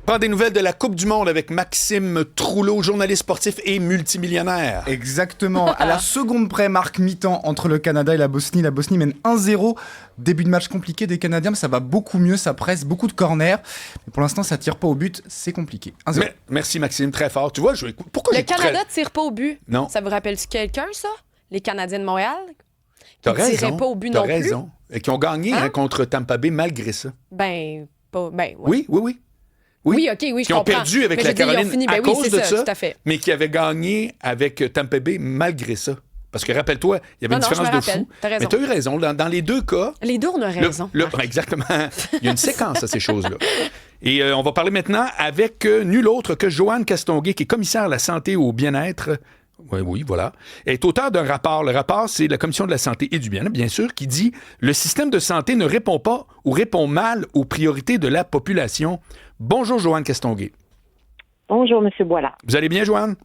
Prends des nouvelles de la Coupe du Monde avec Maxime Trouleau, journaliste sportif et multimillionnaire. Exactement. À la seconde près, marque mi-temps entre le Canada et la Bosnie. La Bosnie mène 1-0. Début de match compliqué des Canadiens, mais ça va beaucoup mieux, ça presse, beaucoup de corners. Mais pour l'instant, ça tire pas au but, c'est compliqué. 1-0. Merci Maxime, très fort. Tu vois, pourquoi le Canada tire pas au but. Non. Ça vous rappelle-tu quelqu'un, ça? Les Canadiens de Montréal? T'as Qui raison. tiraient pas au but T'as non raison. Et qui ont gagné contre Tampa Bay malgré ça. Ouais. Oui. Oui, OK, oui, je qui ont comprends. perdu avec mais la Caroline à cause oui, de ça, ça, tout à fait. mais qui avaient gagné avec Tampa Bay malgré ça. Parce que rappelle-toi, il y avait une différence de fou. T'as raison. Mais tu as eu raison. Dans les deux cas... Les deux, on a raison. Exactement. Il y a une séquence à ces choses-là. Et on va parler maintenant avec nul autre que Joanne Castonguay, qui est commissaire à la santé et au bien-être. Oui, voilà. Elle est auteur d'un rapport. Le rapport, c'est la Commission de la santé et du bien-être, bien sûr, qui dit « Le système de santé ne répond pas ou répond mal aux priorités de la population. » Bonjour, Joanne Castonguay. Bonjour, M. Boilard. Vous allez bien, Joanne?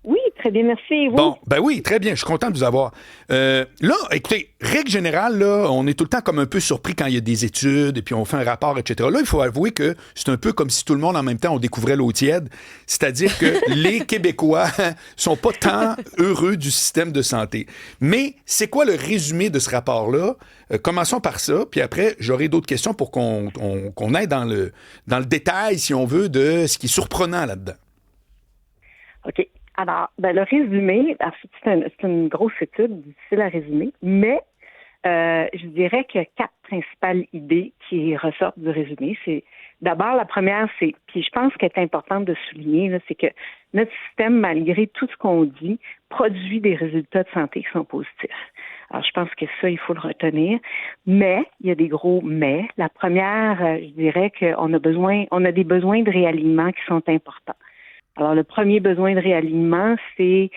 Oui, très bien, merci. Et vous? Bon, ben oui, très bien. Je suis content de vous avoir. Là, écoutez, règle générale, là, on est tout le temps comme un peu surpris quand il y a des études et puis on fait un rapport, etc. Là, il faut avouer que c'est un peu comme si tout le monde, en même temps, on découvrait l'eau tiède. C'est-à-dire que les Québécois sont pas tant heureux du système de santé. Mais c'est quoi le résumé de ce rapport-là? Commençons par ça, puis après, j'aurai d'autres questions pour qu'on aille dans le détail, si on veut, de ce qui est surprenant là-dedans. OK. Alors, le résumé, c'est une grosse étude, difficile à résumer, mais je dirais qu'il y a 4 principales idées qui ressortent du résumé. C'est d'abord, la première, puis je pense qu'elle est importante de souligner, là, c'est que notre système, malgré tout ce qu'on dit, produit des résultats de santé qui sont positifs. Alors, je pense que ça, il faut le retenir. Mais, il y a des gros mais. La première, je dirais qu'on a des besoins de réalignement qui sont importants. Alors, le premier besoin de réalignement, c'est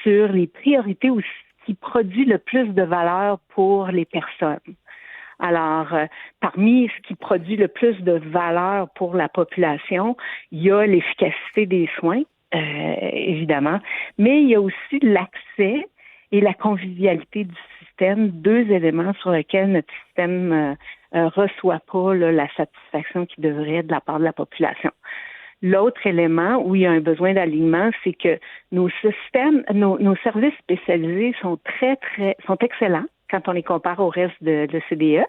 sur les priorités ou ce qui produit le plus de valeur pour les personnes. Alors, parmi ce qui produit le plus de valeur pour la population, il y a l'efficacité des soins, évidemment, mais il y a aussi l'accès et la convivialité du système, 2 éléments sur lesquels notre système reçoit pas la satisfaction qu'il devrait de la part de la population. L'autre élément où il y a un besoin d'alignement, c'est que nos systèmes, nos services spécialisés sont sont excellents quand on les compare au reste de l'OCDE.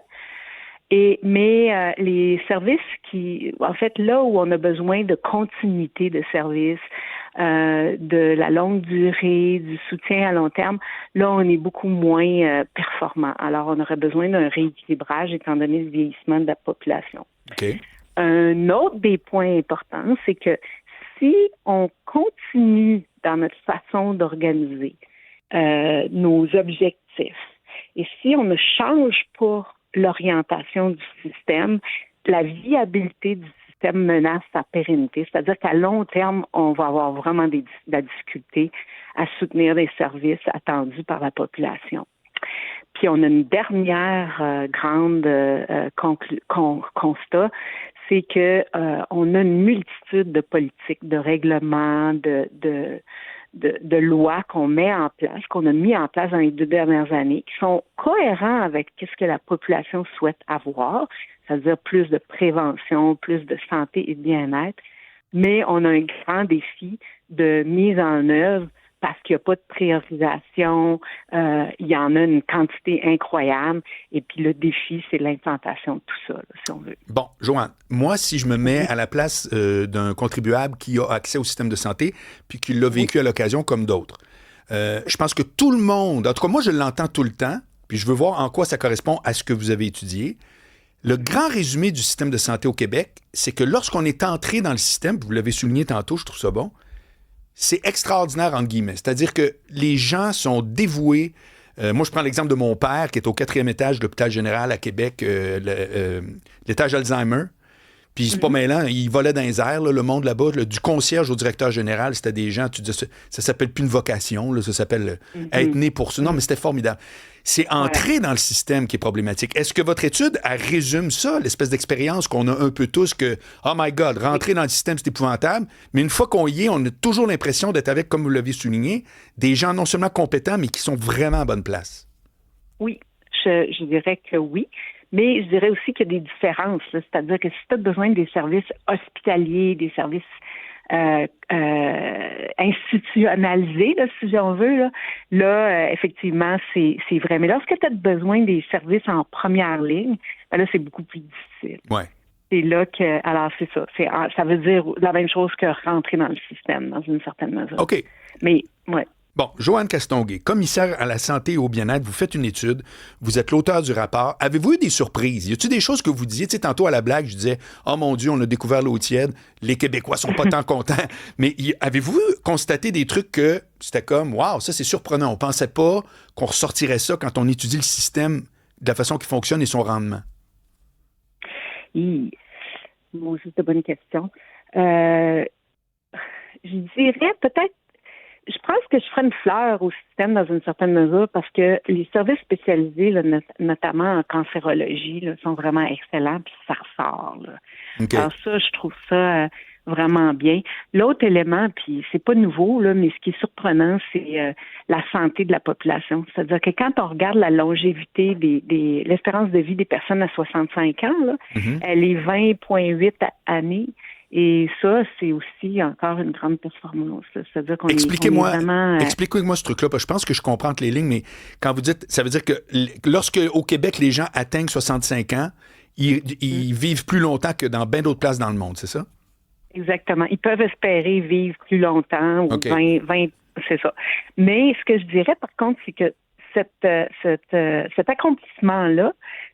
Mais les services là où on a besoin de continuité de service, de la longue durée, du soutien à long terme, là, on est beaucoup moins performant. Alors, on aurait besoin d'un rééquilibrage étant donné le vieillissement de la population. OK. Un autre des points importants, c'est que si on continue dans notre façon d'organiser nos objectifs et si on ne change pas l'orientation du système, la viabilité du système menace sa pérennité. C'est-à-dire qu'à long terme, on va avoir vraiment de la difficulté à soutenir des services attendus par la population. Puis on a une dernière grande constat, c'est que on a une multitude de politiques, de règlements, de lois qu'on met en place, qu'on a mis en place dans les 2 dernières années, qui sont cohérents avec ce que la population souhaite avoir, c'est-à-dire plus de prévention, plus de santé et de bien-être, mais on a un grand défi de mise en œuvre parce qu'il n'y a pas de priorisation, il y en a une quantité incroyable, et puis le défi, c'est l'implantation de tout ça, là, si on veut. Bon, Joanne, moi, si je me mets à la place d'un contribuable qui a accès au système de santé, puis qui l'a vécu à l'occasion comme d'autres, je pense que tout le monde, en tout cas, moi, je l'entends tout le temps, puis je veux voir en quoi ça correspond à ce que vous avez étudié. Le grand résumé du système de santé au Québec, c'est que lorsqu'on est entré dans le système, vous l'avez souligné tantôt, je trouve ça bon, c'est extraordinaire, entre guillemets. C'est-à-dire que les gens sont dévoués. Moi, je prends l'exemple de mon père, qui est au 4e étage de l'hôpital général à Québec, l'étage Alzheimer. Puis c'est pas mêlant, il volait dans les airs, là, le monde là-bas, du concierge au directeur général, c'était des gens, tu dis, ça s'appelle plus une vocation, là, ça s'appelle être né pour ça. Non, mais c'était formidable. C'est entrer dans le système qui est problématique. Est-ce que votre étude, elle résume ça, l'espèce d'expérience qu'on a un peu tous, que, oh my God, rentrer dans le système, c'est épouvantable, mais une fois qu'on y est, on a toujours l'impression d'être avec, comme vous l'avez souligné, des gens non seulement compétents, mais qui sont vraiment à bonne place? Oui, je dirais que oui. Mais je dirais aussi qu'il y a des différences, là. C'est-à-dire que si tu as besoin des services hospitaliers, des services institutionnalisés, là, si on veut, effectivement, c'est vrai. Mais lorsque tu as besoin des services en première ligne, ben là, c'est beaucoup plus difficile. Ouais. C'est là que, alors c'est ça, ça veut dire la même chose que rentrer dans le système, dans une certaine mesure. OK. Mais, ouais. Bon, Joanne Castonguay, commissaire à la santé et au bien-être, vous faites une étude, vous êtes l'auteur du rapport. Avez-vous eu des surprises? Y a-t-il des choses que vous disiez? Tu sais, tantôt à la blague, je disais, oh mon Dieu, on a découvert l'eau tiède, les Québécois sont pas tant contents. Mais avez-vous constaté des trucs que c'était comme, waouh, ça c'est surprenant, on pensait pas qu'on ressortirait ça quand on étudie le système de la façon qu'il fonctionne et son rendement? Moi, c'est une bonne question. Je dirais peut-être, je pense que je ferais une fleur au système dans une certaine mesure parce que les services spécialisés, là, notamment en cancérologie, là, sont vraiment excellents, puis ça ressort. Là. Okay. Alors ça, je trouve ça vraiment bien. L'autre élément, puis c'est pas nouveau, là, mais ce qui est surprenant, c'est la santé de la population. C'est-à-dire que quand on regarde la longévité l'espérance de vie des personnes à 65 ans, là, elle est 20,8 années. Et ça, c'est aussi encore une grande performance. Là. C'est-à-dire qu'on Expliquez-moi, on est vraiment... expliquez-moi ce truc-là. Je pense que je comprends entre les lignes, mais quand vous dites, ça veut dire que lorsque au Québec, les gens atteignent 65 ans, ils vivent plus longtemps que dans bien d'autres places dans le monde, c'est ça? Exactement. Ils peuvent espérer vivre plus longtemps, ou okay. 20, c'est ça. Mais ce que je dirais, par contre, c'est que cet accomplissement-là,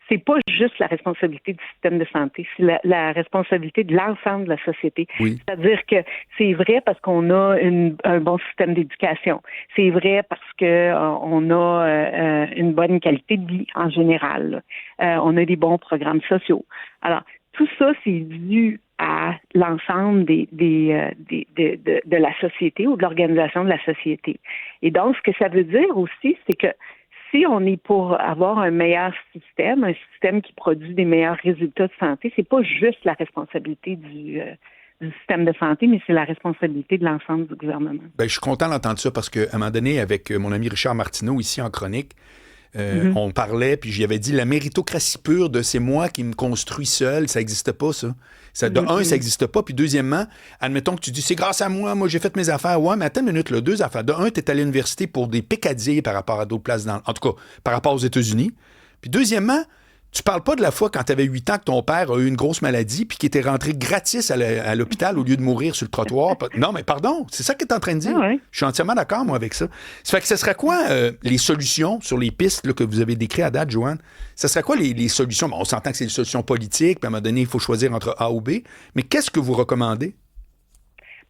c'est pas juste la responsabilité du système de santé, c'est la responsabilité de l'ensemble de la société. Oui. C'est-à-dire que c'est vrai parce qu'on a un bon système d'éducation. C'est vrai parce que on a une bonne qualité de vie en général. On a des bons programmes sociaux. Alors, tout ça, c'est dû à l'ensemble de la société ou de l'organisation de la société. Et donc, ce que ça veut dire aussi, c'est que si on est pour avoir un meilleur système, un système qui produit des meilleurs résultats de santé, c'est pas juste la responsabilité du système de santé, mais c'est la responsabilité de l'ensemble du gouvernement. Bien, je suis content d'entendre ça parce qu'à un moment donné, avec mon ami Richard Martineau, ici en chronique, on parlait, puis j'y avais dit, la méritocratie pure de c'est moi qui me construis seul, ça n'existe pas, ça. De un, ça n'existe pas, puis deuxièmement, admettons que tu dis, c'est grâce à moi j'ai fait mes affaires. Ouais, mais attends une minute, là, deux affaires. De un, tu es à l'université pour des picadilles par rapport à d'autres places, en tout cas, par rapport aux États-Unis. Puis deuxièmement, tu parles pas de la fois quand tu avais 8 ans que ton père a eu une grosse maladie puis qu'il était rentré gratis à l'hôpital au lieu de mourir sur le trottoir. Non, mais pardon, c'est ça que tu es en train de dire. Ah ouais. Je suis entièrement d'accord, moi, avec ça. Ça fait que ce serait quoi les solutions sur les pistes là, que vous avez décrites à date, Joanne? Ça serait quoi les solutions? Bon, on s'entend que c'est des solutions politiques, puis à un moment donné, il faut choisir entre A ou B. Mais qu'est-ce que vous recommandez?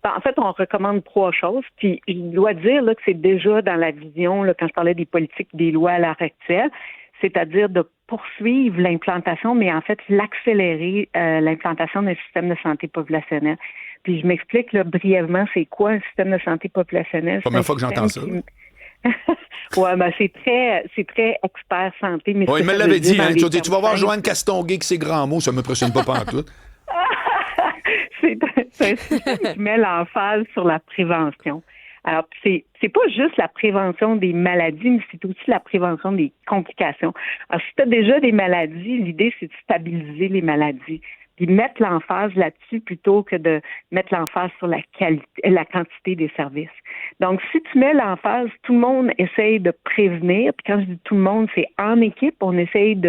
En fait, on recommande 3 choses. Puis, je dois dire là, que c'est déjà dans la vision, là, quand je parlais des politiques, des lois à l'heure actuelle, c'est-à-dire de poursuivre l'implantation, mais en fait, l'accélérer l'implantation d'un système de santé populationnel. Puis, je m'explique là, brièvement, c'est quoi un système de santé populationnel? Première fois que j'entends ça. Ouais, ben c'est très expert santé. Mais il me l'avait dit. Hein, tu vas voir Joanne Castonguay que c'est grand mot, ça ne m'impressionne pas pantoute. C'est un système qui met l'emphase sur la prévention. Alors, c'est pas juste la prévention des maladies, mais c'est aussi la prévention des complications. Alors, si tu as déjà des maladies, l'idée, c'est de stabiliser les maladies. Puis mettre l'emphase là-dessus plutôt que de mettre l'emphase sur la quantité des services. Donc, si tu mets l'emphase, tout le monde essaye de prévenir. Puis quand je dis tout le monde, c'est en équipe. On essaye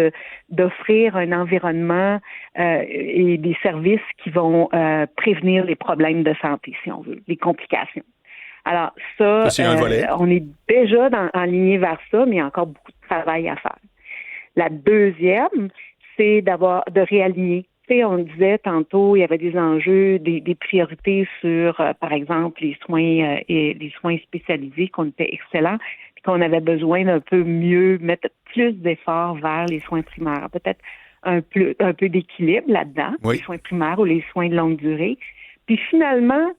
d'offrir un environnement et des services qui vont prévenir les problèmes de santé, si on veut, les complications. Alors, ça c'est un volet. On est déjà enligné vers ça, mais il y a encore beaucoup de travail à faire. La deuxième, c'est de réaligner. Tu sais, on disait tantôt, il y avait des enjeux, des priorités sur, par exemple, les soins et les soins spécialisés, qu'on était excellents, puis qu'on avait besoin d'un peu mieux mettre plus d'efforts vers les soins primaires. Peut-être un peu d'équilibre là-dedans, oui. Les soins primaires ou les soins de longue durée. Puis finalement,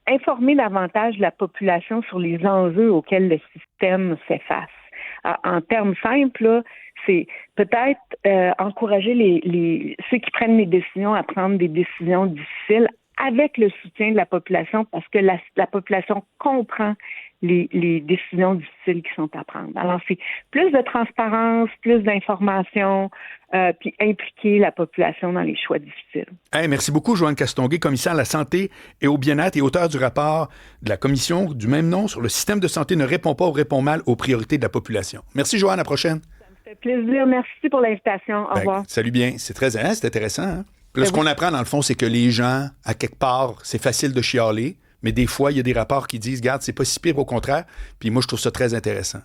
informer davantage la population sur les enjeux auxquels le système fait face. En termes simples, là, c'est peut-être encourager ceux qui prennent les décisions à prendre des décisions difficiles avec le soutien de la population parce que la population comprend les décisions difficiles qui sont à prendre. Alors, c'est plus de transparence, plus d'informations, puis impliquer la population dans les choix difficiles. Hey, merci beaucoup, Joanne Castonguay, commissaire à la santé et au bien-être et auteur du rapport de la commission du même nom sur le système de santé ne répond pas ou répond mal aux priorités de la population. Merci, Joanne, à la prochaine. Ça me fait plaisir. Merci pour l'invitation. Au revoir. Salut bien. C'est c'est intéressant. Hein? Puis là, ce qu'on apprend, dans le fond, c'est que les gens, à quelque part, c'est facile de chialer, mais des fois, il y a des rapports qui disent, regarde, c'est pas si pire, au contraire. Puis moi, je trouve ça très intéressant.